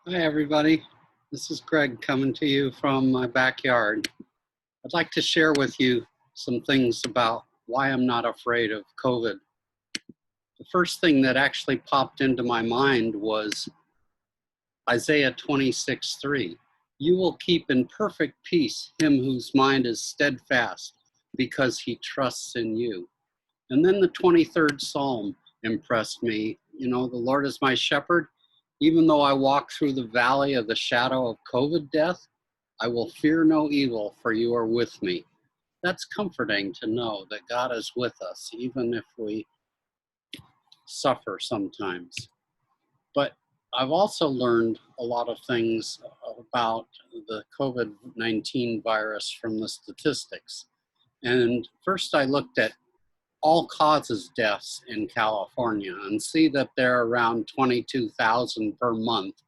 Hi, everybody. This is Greg coming to you from my backyard. I'd like to share with you some things about why I'm not afraid of COVID. The first thing that actually popped into my mind was Isaiah 26:3. You will keep in perfect peace him whose mind is steadfast because he trusts in you. And then the 23rd Psalm impressed me. The Lord is my shepherd. Even though I walk through the valley of the shadow of COVID death, I will fear no evil, for you are with me. That's comforting to know that God is with us, even if we suffer sometimes. But I've also learned a lot of things about the COVID-19 virus from the statistics. And first I looked at all causes deaths in California and see that they're around 22,000 per month,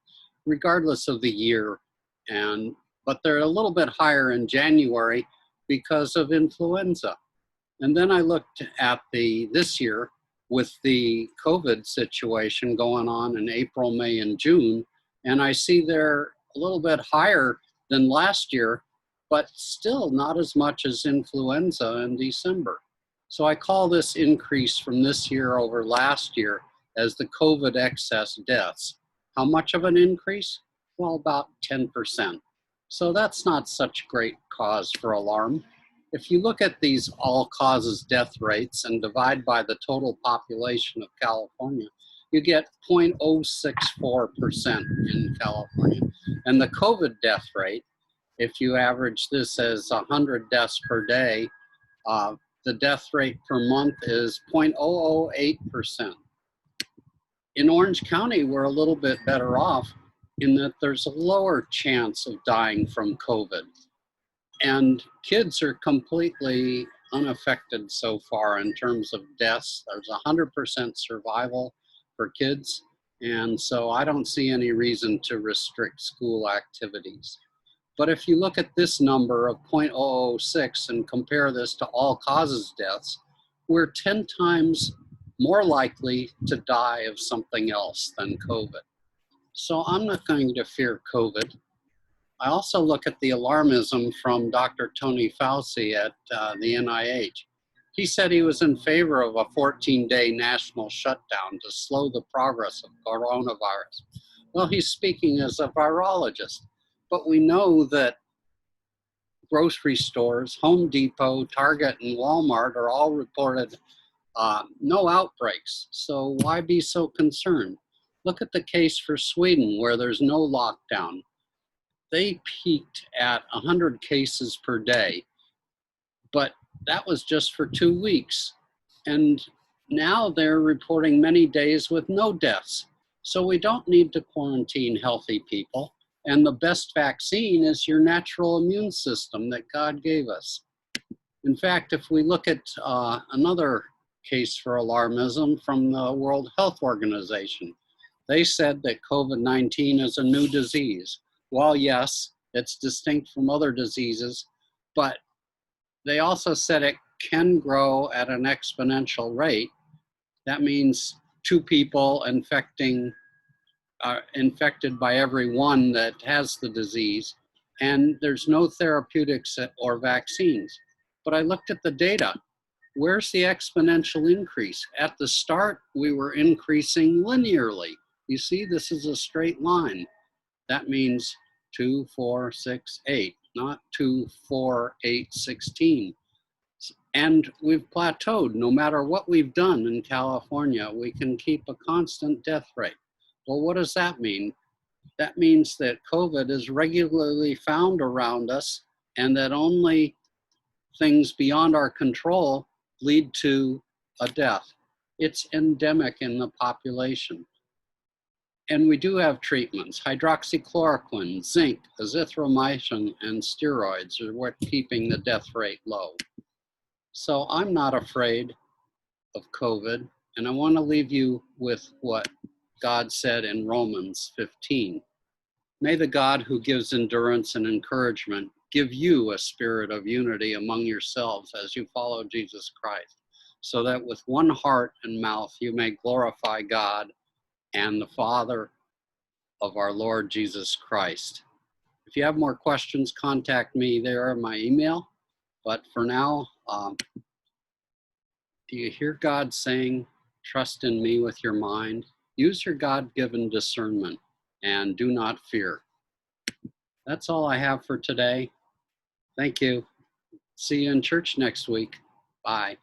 regardless of the year. But they're a little bit higher in January because of influenza. And then I looked at this year with the COVID situation going on in April, May, and June, and I see they're a little bit higher than last year, but still not as much as influenza in December. So I call this increase from this year over last year as the COVID excess deaths. How much of an increase? Well, about 10%. So that's not such great cause for alarm. If you look at these all causes death rates and divide by the total population of California, you get 0.064% in California. And the COVID death rate, if you average this as 100 deaths per day, the death rate per month is 0.008%. In Orange County, we're a little bit better off in that there's a lower chance of dying from COVID. And kids are completely unaffected so far in terms of deaths. There's 100% survival for kids. And so I don't see any reason to restrict school activities. But if you look at this number of 0.006 and compare this to all causes deaths, we're 10 times more likely to die of something else than COVID. So I'm not going to fear COVID. I also look at the alarmism from Dr. Tony Fauci at the NIH. He said he was in favor of a 14-day national shutdown to slow the progress of coronavirus. Well, he's speaking as a virologist. But we know that grocery stores, Home Depot, Target, and Walmart are all reported no outbreaks. So why be so concerned? Look at the case for Sweden where there's no lockdown. They peaked at 100 cases per day, but that was just for 2 weeks. And now they're reporting many days with no deaths. So we don't need to quarantine healthy people. And the best vaccine is your natural immune system that God gave us. In fact, if we look at another case for alarmism from the World Health Organization, they said that COVID-19 is a new disease. Well, yes, it's distinct from other diseases, but they also said it can grow at an exponential rate. That means 2 people are infected by every one that has the disease, and there's no therapeutics or vaccines. But I looked at the data. Where's the exponential increase? At the start, we were increasing linearly. You see, this is a straight line. That means 2, 4, 6, 8, not 2, 4, 8, 16. And we've plateaued. No matter what we've done in California, we can keep a constant death rate. Well, what does that mean? That means that COVID is regularly found around us and that only things beyond our control lead to a death. It's endemic in the population. And we do have treatments. Hydroxychloroquine, zinc, azithromycin, and steroids are what's keeping the death rate low. So I'm not afraid of COVID, and I want to leave you with what God said in Romans 15. May the God who gives endurance and encouragement give you a spirit of unity among yourselves as you follow Jesus Christ, so that with one heart and mouth you may glorify God and the Father of our Lord Jesus Christ. If you have more questions, contact me there, my email. But for now, do you hear God saying, trust in me with your mind? Use your God-given discernment and do not fear. That's all I have for today. Thank you. See you in church next week. Bye.